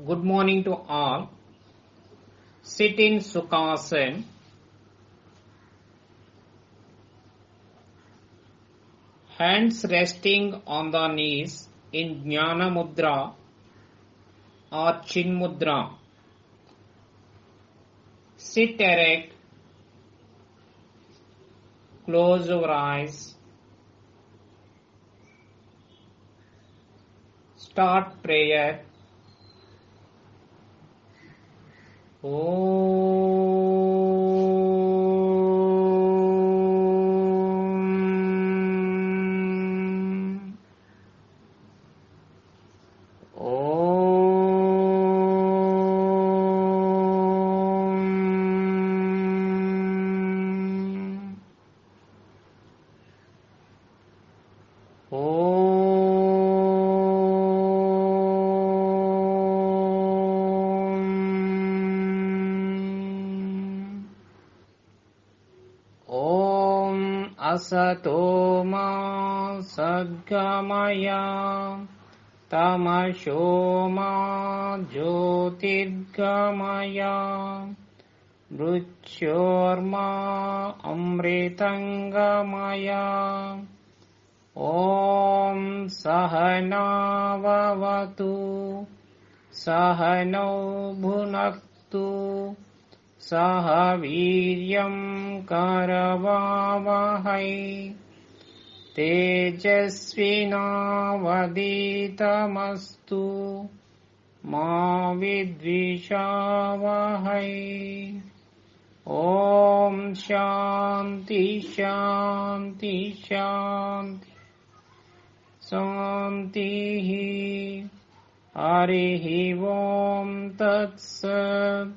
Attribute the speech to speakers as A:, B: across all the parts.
A: Good morning to all. Sit in Sukhasana. Hands resting on the knees in Jnana Mudra or Chin Mudra. Sit erect. Close your eyes. Start prayer. Asato ma sadgamaya tamasho ma jyotirgamaya mruchyorma amritangamaya Om Sahana Vavatu Sahano Bhunaktu Saha Viryam Karavavahai Tejasvinavaditamastu Ma Vidvishavahai Om Shanti Shanti Shanti Santihi Harihi Om Tat Sat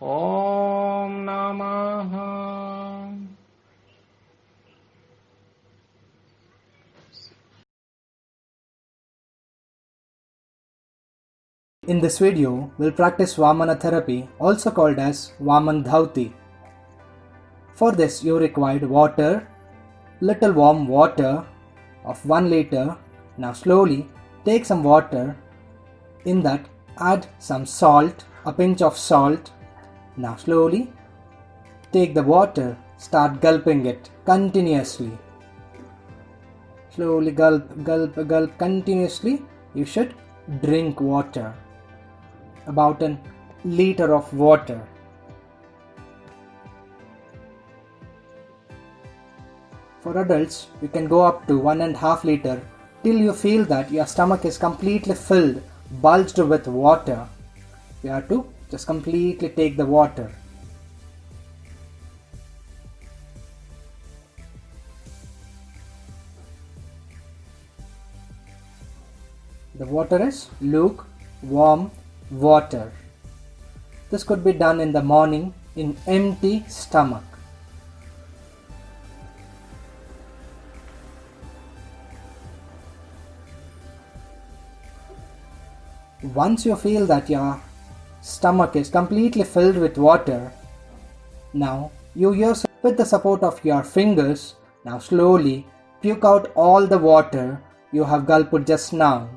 A: Om Namaha.
B: In this video, we'll practice Vamana therapy, also called as Vaman Dhauti. For this, you required water, little warm water of 1 liter. Now slowly take some water. In that, add some salt, a pinch of salt. Now slowly take the water, start gulping it continuously. Slowly gulp, gulp, gulp continuously. You should drink water. About a liter of water. For adults, you can go up to 1.5 liter till you feel that your stomach is completely filled, bulged with water. You have to just completely take the water. The water is lukewarm water. This could be done in the morning in empty stomach. Once you feel that your stomach is completely filled with water, now you yourself, with the support of your fingers, now slowly puke out all the water you have gulped just now.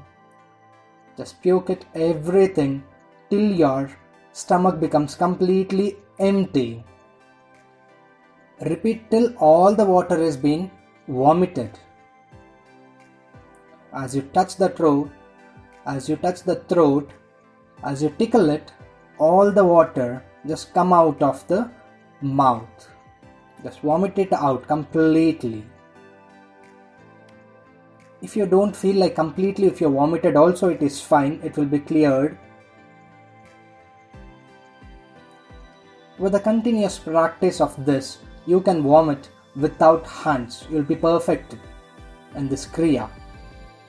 B: Just puke it everything till your stomach becomes completely empty. Repeat till all the water is being vomited. As you touch the throat, as you tickle it, all the water just come out of the mouth. Just vomit it out completely. If you don't feel like completely, if you vomited also, it is fine, it will be cleared. With the continuous practice of this, you can vomit without hands. You will be perfect in this Kriya.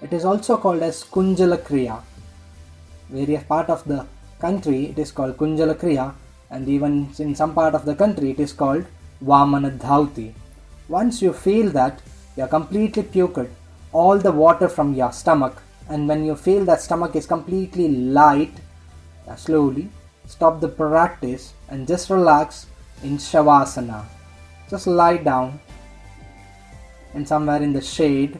B: It is also called as Kunjala Kriya. Various part of the country it is called Kunjala Kriya, and even in some part of the country it is called Vamana Dhauti. Once you feel that you are completely puked all the water from your stomach, and when you feel that stomach is completely light, slowly stop the practice and just relax in Shavasana. Just lie down and somewhere in the shade.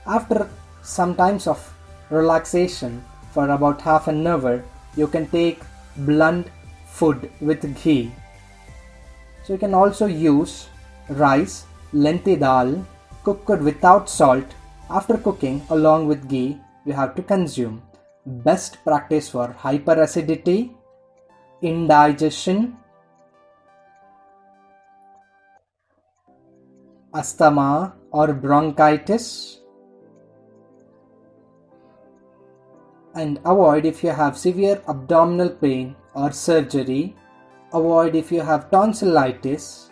B: After some times of relaxation for about half an hour, You can take blunt food with ghee. So you can also use rice, lentil dal, cooked without salt. After cooking along with ghee, you have to consume. Best practice for hyperacidity, indigestion, asthma or bronchitis, and avoid if you have severe abdominal pain or surgery. Avoid if you have tonsillitis.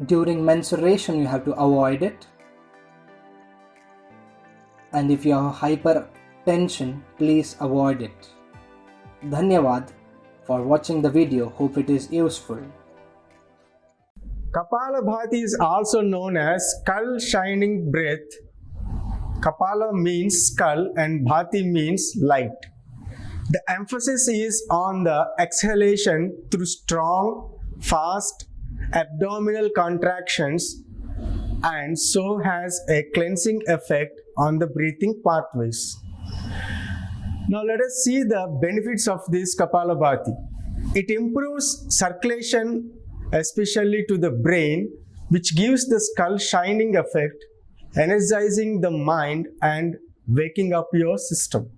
B: During menstruation you have to avoid it. And if you have hypertension, please avoid it. Dhanyavad for watching the video. Hope it is useful.
C: Kapalabhati is also known as skull shining breath. Kapala means skull and bhati means light. The emphasis is on the exhalation through strong, fast abdominal contractions, and so has a cleansing effect on the breathing pathways. Now let us see the benefits of this Kapalabhati. It improves circulation, especially to the brain, which gives the skull shining effect, energizing the mind and waking up your system.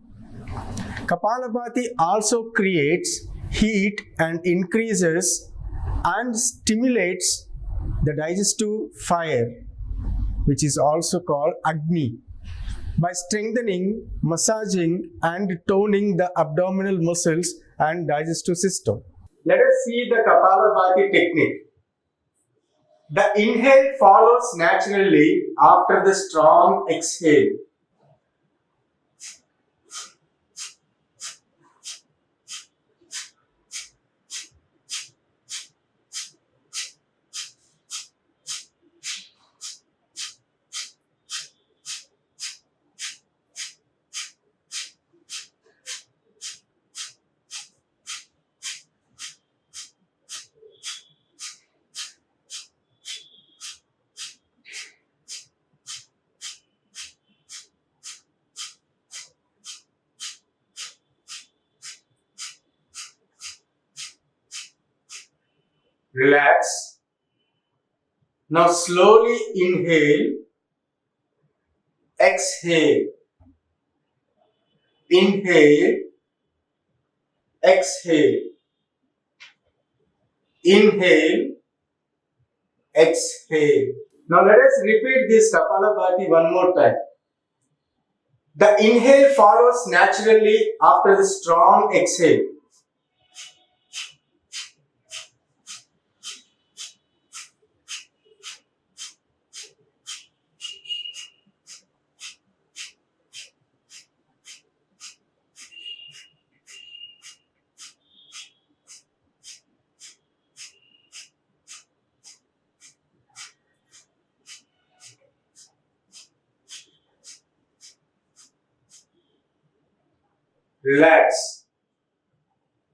C: Kapalabhati also creates heat and increases and stimulates the digestive fire, which is also called Agni, by strengthening, massaging and toning the abdominal muscles and digestive system. Let us see the Kapalabhati technique. The inhale follows naturally after the strong exhale. Relax. Now slowly inhale, exhale, inhale, exhale, inhale, exhale. Now let us repeat this Kapalabhati one more time. The inhale follows naturally after the strong exhale. Relax.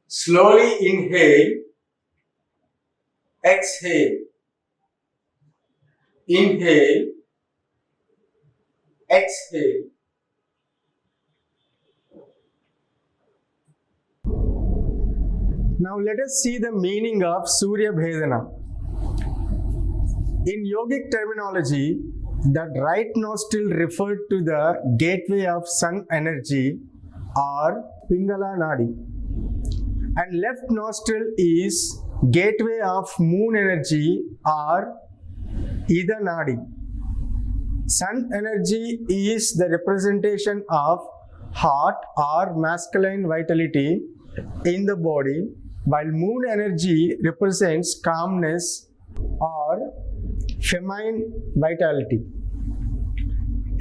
C: Slowly inhale, exhale, inhale, exhale. Now let us see the meaning of Surya Bhedana. In yogic terminology, the right nostril referred to the gateway of sun energy or Pingala Nadi, and left nostril is gateway of moon energy or Ida Nadi. Sun energy is the representation of heart or masculine vitality in the body, while moon energy represents calmness or feminine vitality.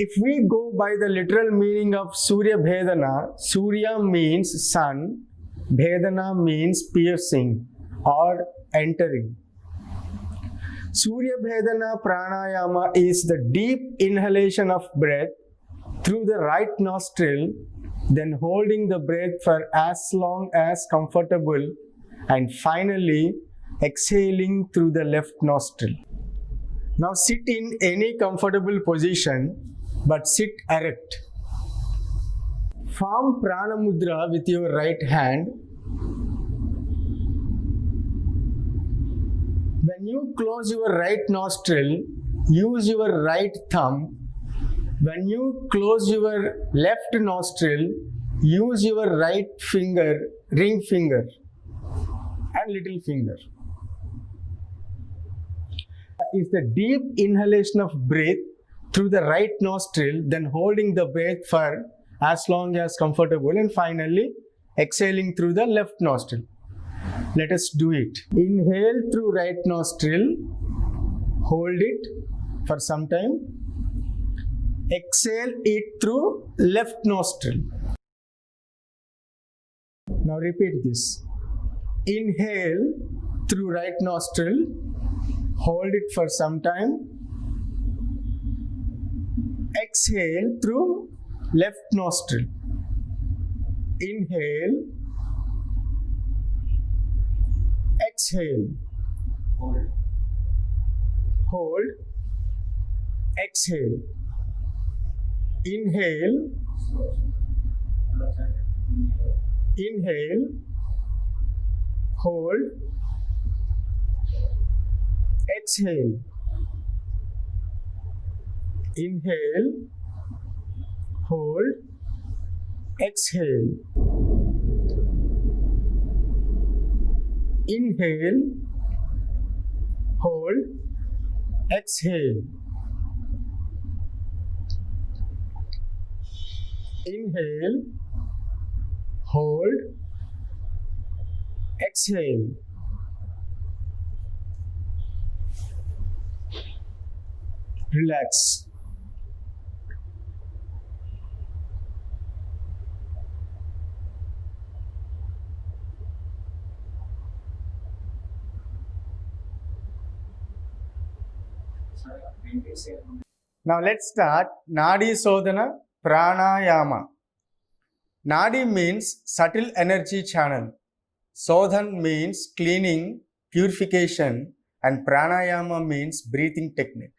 C: If we go by the literal meaning of Surya Bhedana, Surya means sun, Bhedana means piercing or entering. Surya Bhedana Pranayama is the deep inhalation of breath through the right nostril, then holding the breath for as long as comfortable, and finally exhaling through the left nostril. Now sit in any comfortable position, but sit erect. Form Prana Mudra with your right hand. When you close your right nostril, use your right thumb. When you close your left nostril, use your right finger, ring finger, and little finger. Is the deep inhalation of breath through the right nostril, then holding the breath for as long as comfortable, and finally exhaling through the left nostril. Let us do it. Inhale through right nostril, hold it for some time. Exhale it through left nostril. Now repeat this. Inhale through right nostril, hold it for some time. Exhale through left nostril. Inhale. Exhale. Hold. Exhale. Inhale. Inhale. Hold. Exhale. Inhale. Hold. Exhale. Inhale. Hold. Exhale. Inhale. Hold. Exhale. Relax. Now let's start Nadi Sodhana Pranayama. Nadi means subtle energy channel. Sodhan means cleaning, purification, and Pranayama means breathing technique.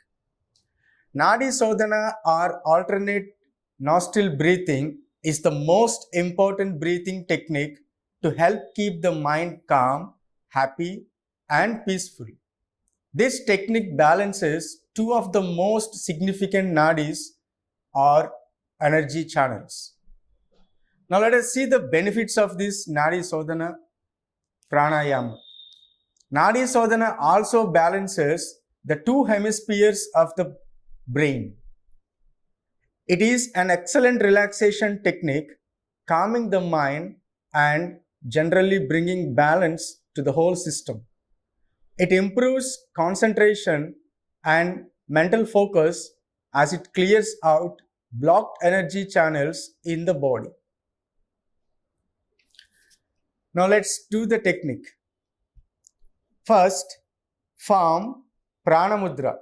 C: Nadi Sodhana or alternate nostril breathing is the most important breathing technique to help keep the mind calm, happy, and peaceful. This technique balances two of the most significant nadis or energy channels. Now let us see the benefits of this Nadi Sodhana Pranayama. Nadi Sodhana also balances the two hemispheres of the brain. It is an excellent relaxation technique, calming the mind and generally bringing balance to the whole system. It improves concentration and mental focus as it clears out blocked energy channels in the body. Now let's do the technique. First, form Prana Mudra.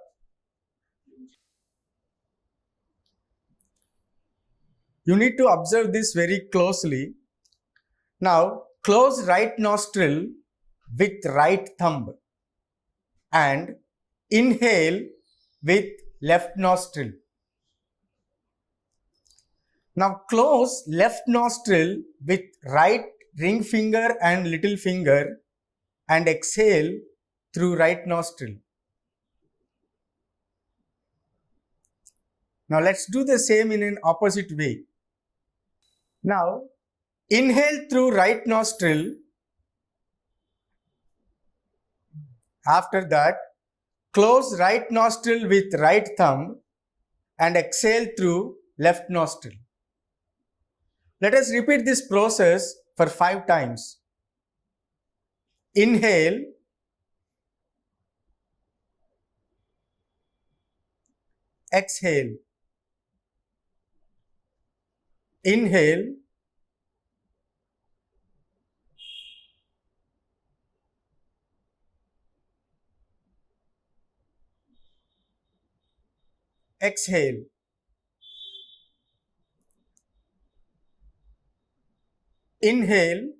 C: You need to observe this very closely. Now, close right nostril with right thumb and inhale with left nostril. Now, close left nostril with right ring finger and little finger and exhale through right nostril. Now, let's do the same in an opposite way. Now, inhale through right nostril. After that, close right nostril with right thumb and exhale through left nostril. Let us repeat this process for 5 times. Inhale, exhale, inhale, exhale. Inhale,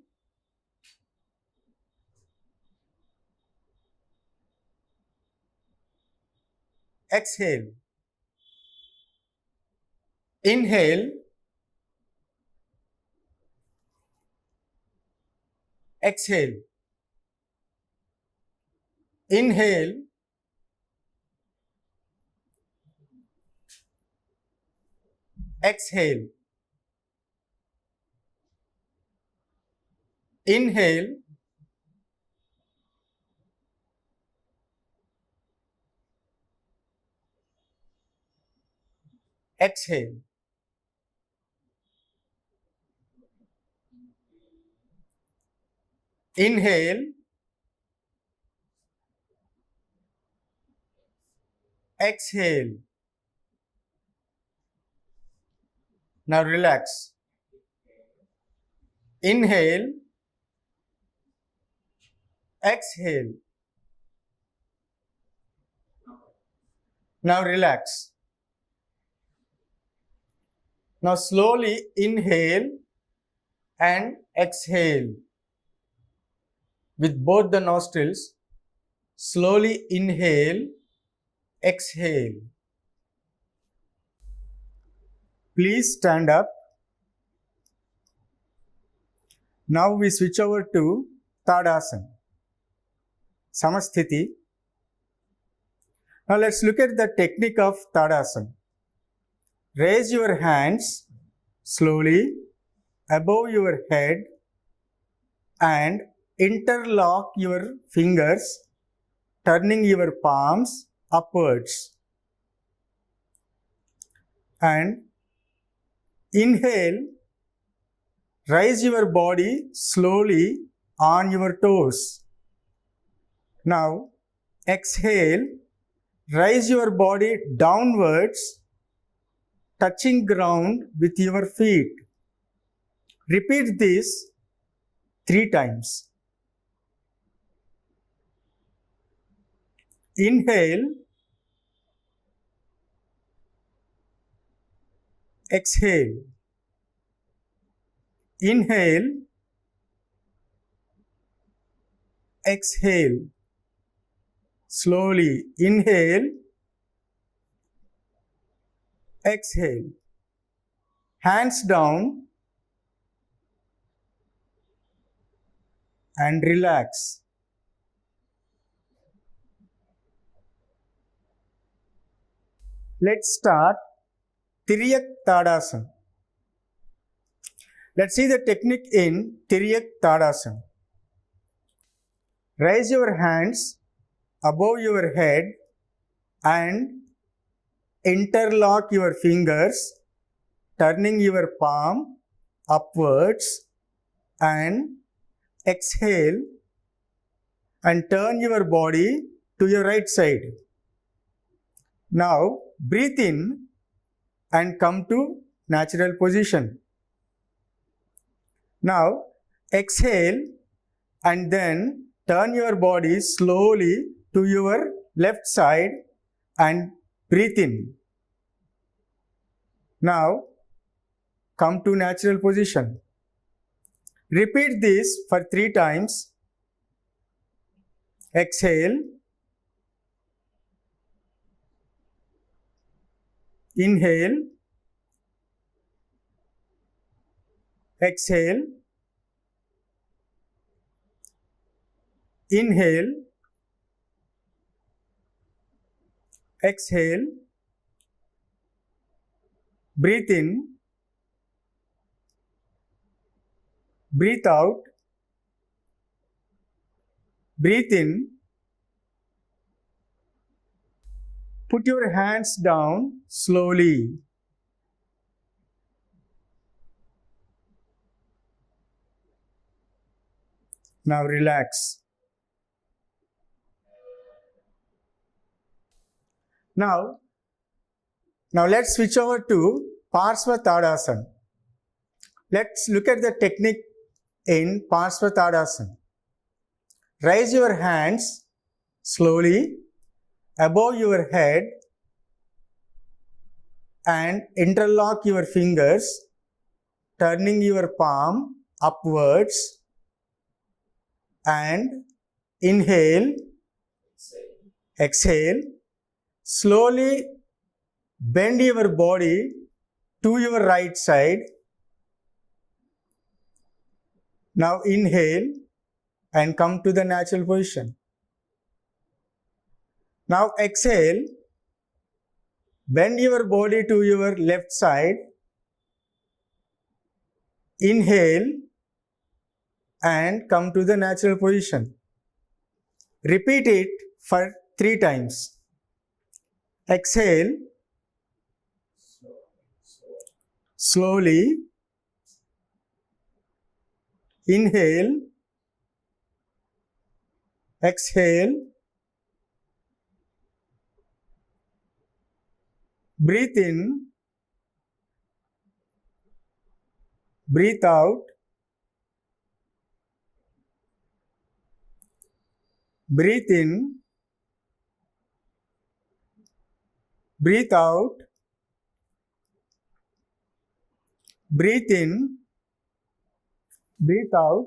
C: exhale. Inhale, exhale. Inhale. Exhale. Inhale. Exhale. Inhale. Exhale. Now relax. Inhale. Exhale. Now relax. Now slowly inhale and exhale. With both the nostrils, slowly inhale, exhale. Please stand up. Now we switch over to Tadasana, Samasthiti. Now let's look at the technique of Tadasana. Raise your hands slowly above your head and interlock your fingers, turning your palms upwards. And inhale, raise your body slowly on your toes. Now exhale, raise your body downwards, touching ground with your feet. Repeat this 3 times. Inhale, exhale. Inhale, exhale. Slowly inhale, exhale. Hands down and relax. Let's start Tiriyak Tadasana. Let's see the technique in Tiriyak Tadasana. Raise your hands above your head and interlock your fingers, turning your palm upwards, and exhale and turn your body to your right side. Now breathe in and come to natural position. Now exhale and then turn your body slowly to your left side and breathe in. Now come to natural position. Repeat this for 3 times. Exhale. Inhale. Exhale. Inhale. Exhale. Breathe in. Breathe out. Breathe in. Put your hands down slowly. Now relax. Now let's switch over to Parsva Tadasana. Let's look at the technique in Parsva Tadasana. Raise your hands slowly above your head and interlock your fingers, turning your palm upwards, and inhale, exhale. Slowly bend your body to your right side. Now inhale, and come to the natural position. Now exhale, bend your body to your left side, inhale and come to the natural position. Repeat it for 3 times. Exhale, slowly, inhale, exhale, breathe in, breathe out, breathe in, breathe out, breathe in, breathe out,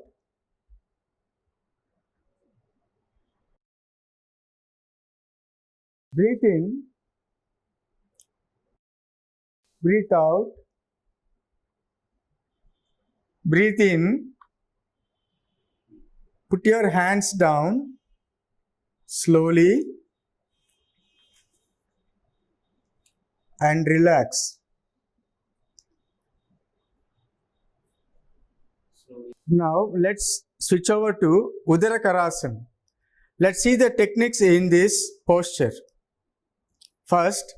C: breathe in, breathe out, breathe in, put your hands down, slowly and relax. Now let's switch over to Udara Karasana. Let's see the techniques in this posture. First,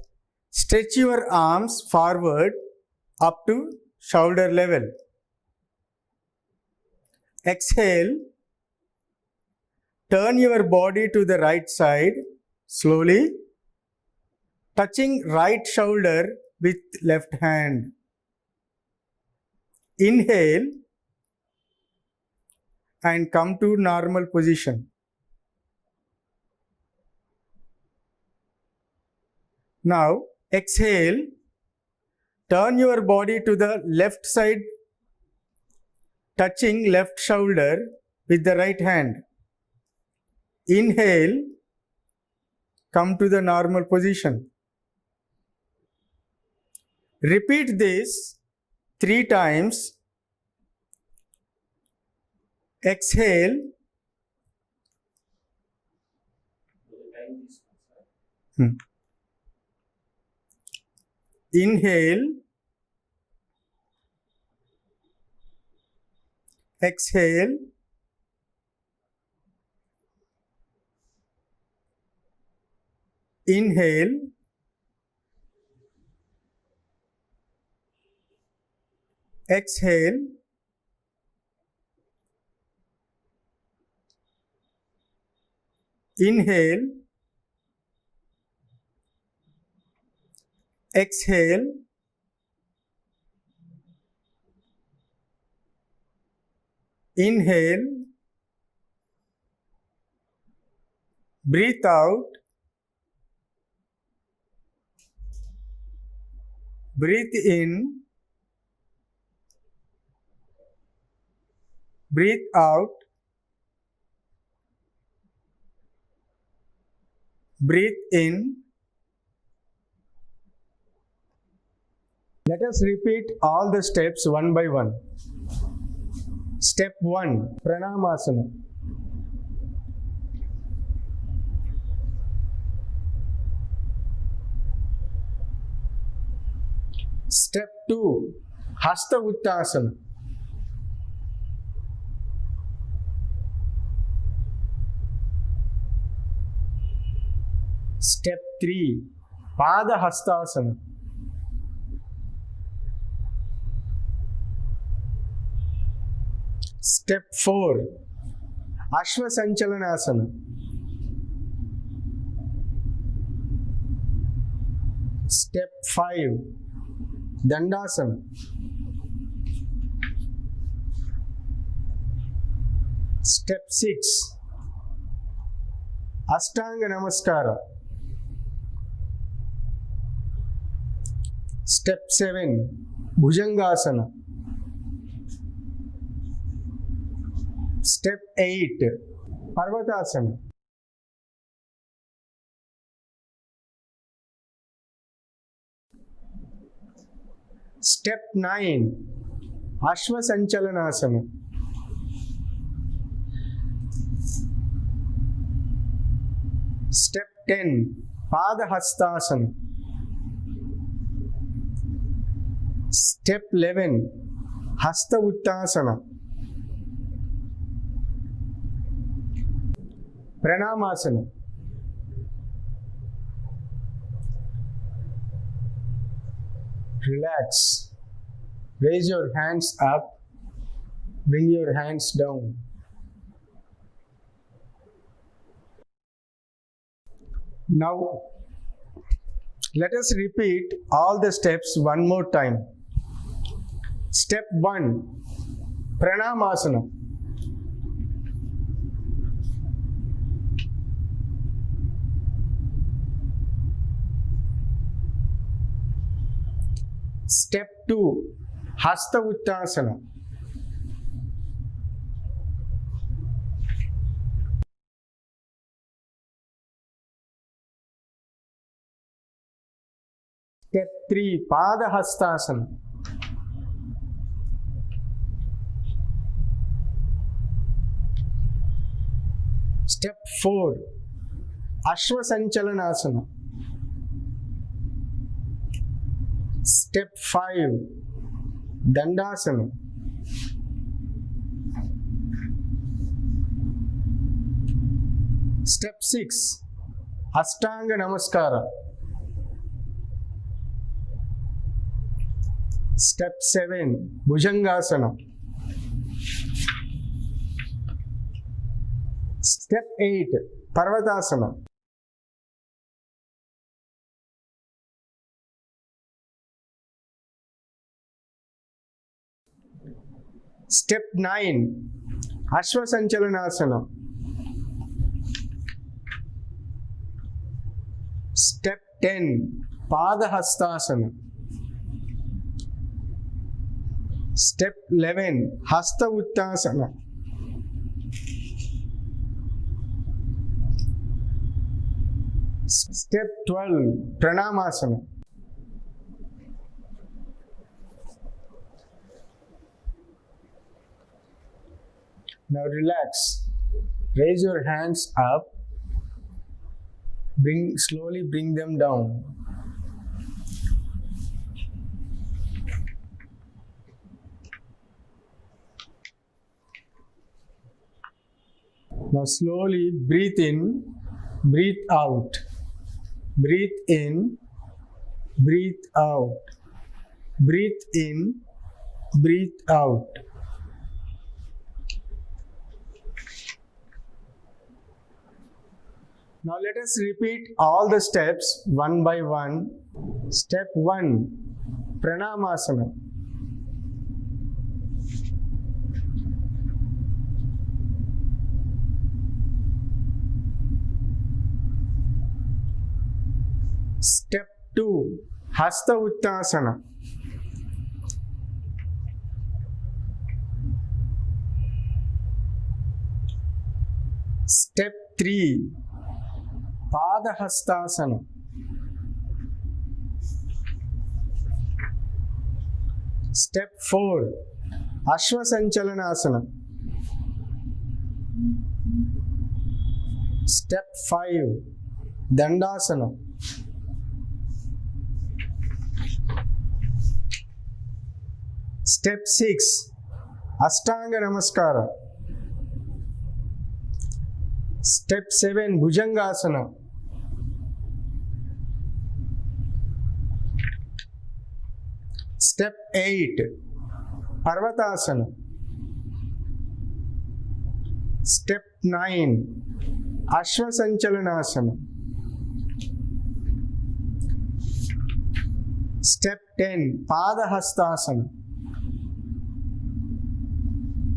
C: stretch your arms forward up to shoulder level. Exhale, turn your body to the right side slowly, touching right shoulder with left hand. Inhale and come to normal position. Now exhale, turn your body to the left side, touching left shoulder with the right hand. Inhale, come to the normal position. Repeat this 3 times. Exhale. Inhale. Exhale. Inhale. Exhale. Inhale. Exhale. Inhale. Breathe out. Breathe in. Breathe out. Breathe in. Let us repeat all the steps one by one. Step 1, Pranamasana. Step 2, Hasta Uttanasana. Step 3, Pada Hastasana. Step 4, Ashwa Sanchalanasana. Step 5, Dandasana. Step 6, Ashtanga Namaskara. Step 7, Bhujangasana. Step 8, Parvatasana. Step 9, Ashwa Sanchalanasana. Step 10. Padahastasana. Step 11. Hasta Uttasana. Pranamasana. Relax. Raise your hands up. Bring your hands down. Now, let us repeat all the steps one more time. Step 1. Pranamasana. Step 2. Hasta Uttasana. Step 3. Padahastasana. Step 4. Ashwasanchalanasana. Step 5. Dandasana. Step 6. Ashtanga Namaskara. Step 7. Bhujangasana. Step 8. Parvatasana. Step 9. Ashwasanchalanasana. Step 10. Padahastasana. Step 11. Hasta Uttasana. Step 12. Pranamasana. Now relax. Raise your hands up. Slowly bring them down. Now slowly breathe in, breathe out. Breathe in, breathe out. Breathe in, breathe out. Now let us repeat all the steps one by one. Step 1. Pranamasana. Step 2. Hasta Uttasana. Step 3. Padahastasana. Step 4. Ashwasanchalanasana. Step 5. Dandasana. Step 6. Ashtanga Namaskara. Step 7. Bhujangasana. Step 8. Parvatasana. Step 9. Ashwasanchalanasana. Step 10. Padahastasana.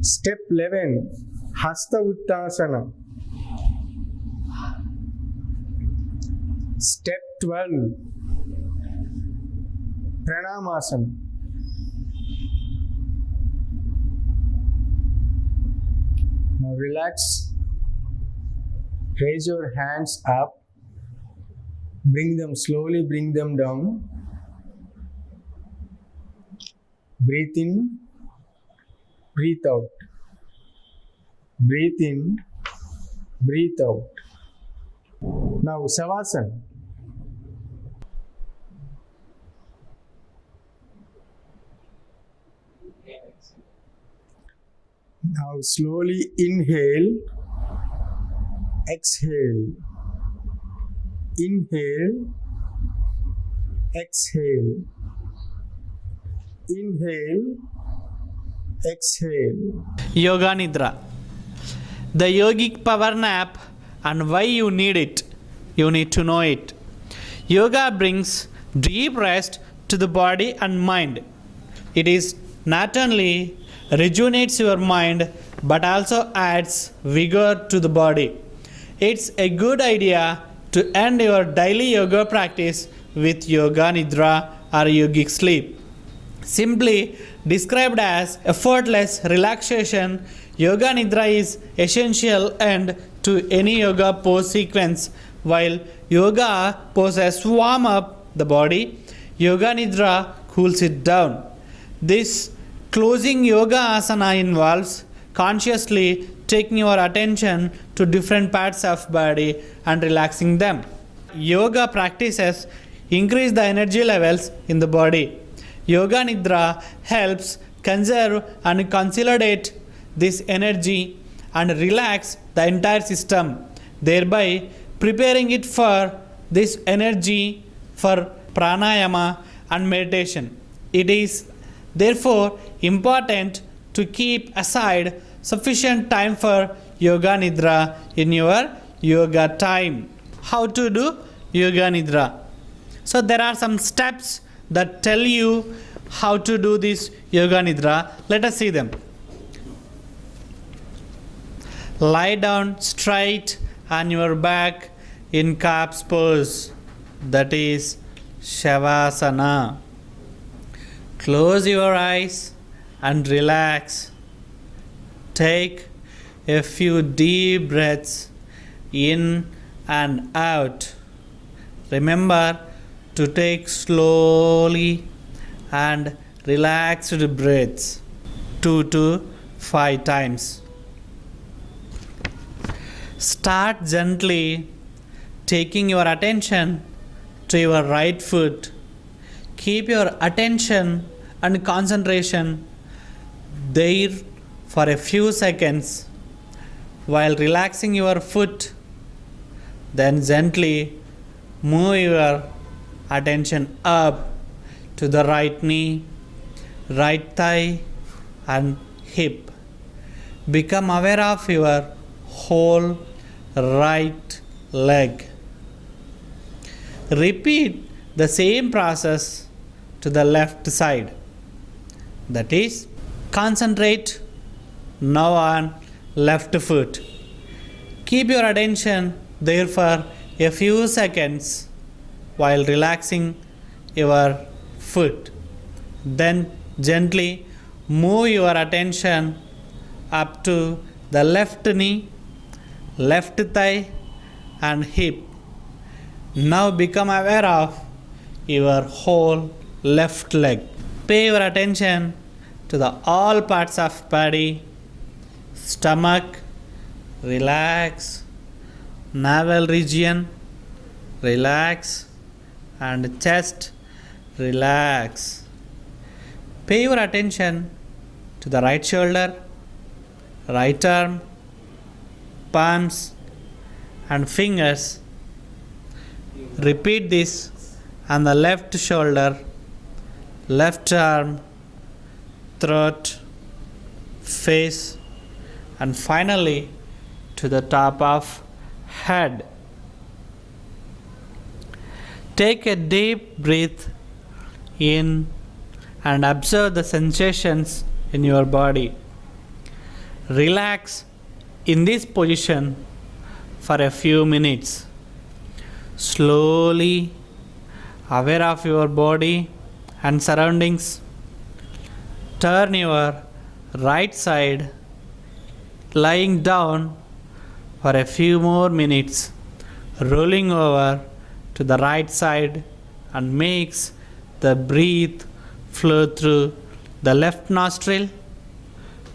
C: Step 11. Hasta Uttasana. Step 12. Pranamasana. Now relax. Raise your hands up. Slowly bring them down. Breathe in, breathe out. Breathe in, breathe out. Now Savasana. Now slowly inhale, exhale, inhale, exhale, inhale, exhale.
D: Yoga Nidra. The yogic power nap and why you need it. You need to know it. Yoga brings deep rest to the body and mind. It is not only rejuvenates your mind but also adds vigor to the body. It's a good idea to end your daily yoga practice with Yoga Nidra or yogic sleep. Simply described as effortless relaxation, Yoga Nidra is essential end to any yoga pose sequence. While yoga poses warm up the body, Yoga Nidra cools it down. This closing yoga asana involves consciously taking your attention to different parts of body and relaxing them. Yoga practices increase the energy levels in the body. Yoga Nidra helps conserve and consolidate this energy and relax the entire system, thereby preparing it for this energy for pranayama and meditation. It is therefore important to keep aside sufficient time for Yoga Nidra in your yoga time. How to do Yoga Nidra? So there are some steps that tell you how to do this Yoga Nidra. Let us see them. Lie down straight on your back in calf's pose, that is Shavasana. Close your eyes and relax. Take a few deep breaths in and out. Remember to take slowly and relaxed breaths 2 to 5 times. Start gently taking your attention to your right foot. Keep your attention and concentration there for a few seconds while relaxing your foot. Then gently move your attention up to the right knee, right thigh and hip. Become aware of your whole right leg. Repeat the same process to the left side. That is, concentrate now on left foot. Keep your attention there for a few seconds while relaxing your foot. Then gently move your attention up to the left knee, left thigh and hip. Now become aware of your whole left leg. Pay your attention to the all parts of body. Stomach, relax. Navel region, relax. And chest, relax. Pay your attention to the right shoulder, right arm, palms and fingers. Repeat this on the left shoulder, left arm, throat, face and finally to the top of head. Take a deep breath in and observe the sensations in your body. Relax in this position for a few minutes. Slowly aware of your body and surroundings. Turn your right side, lying down for a few more minutes, rolling over to the right side and makes the breath flow through the left nostril,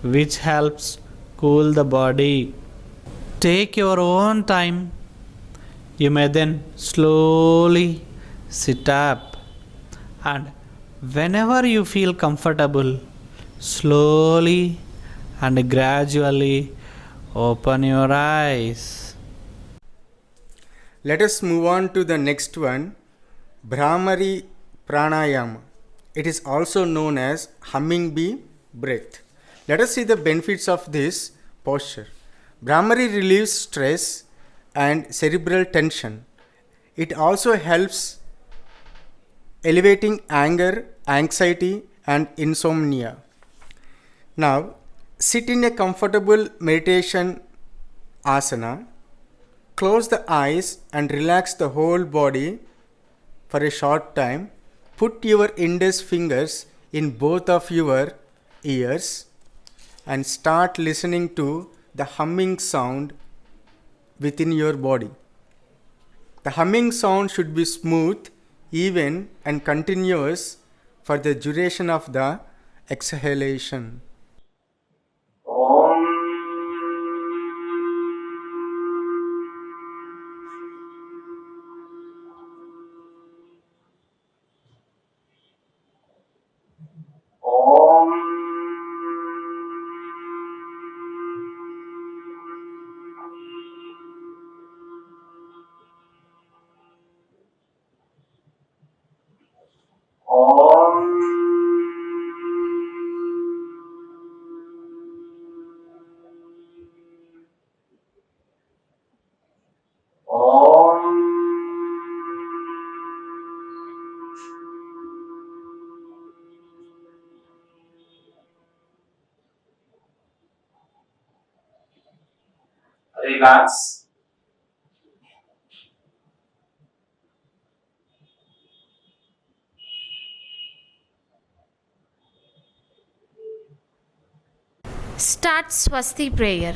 D: which helps cool the body. Take your own time. You may then slowly sit up, and whenever you feel comfortable, slowly and gradually open your eyes.
C: Let us move on to the next one, Bhramari Pranayama. It is also known as humming bee breath. Let us see the benefits of this posture. Bhramari relieves stress and cerebral tension. It also helps elevating anger, anxiety, and insomnia. Now, sit in a comfortable meditation asana. Close the eyes and relax the whole body for a short time. Put your index fingers in both of your ears and start listening to the humming sound within your body. The humming sound should be smooth, even, and continuous for the duration of the exhalation.
A: Relax.
E: Start Swasti prayer.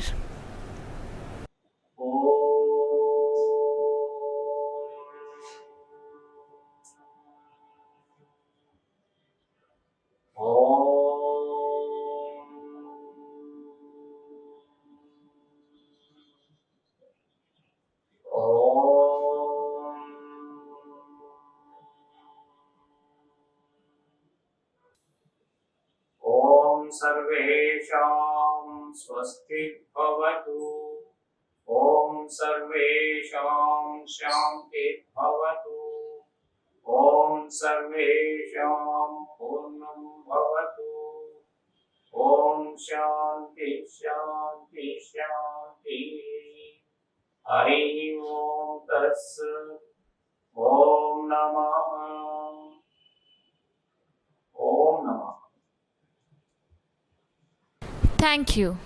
A: ॐ सर्वेषां स्वस्ति भवतु। ॐ सर्वेषां शान्ति भवतु। ॐ सर्वेषां पूर्णं भवतु। ॐ शान्ति शान्ति शान्ति। हरि ओम तत्सत्। ओम नमः। ओम नमः।
E: Thank you.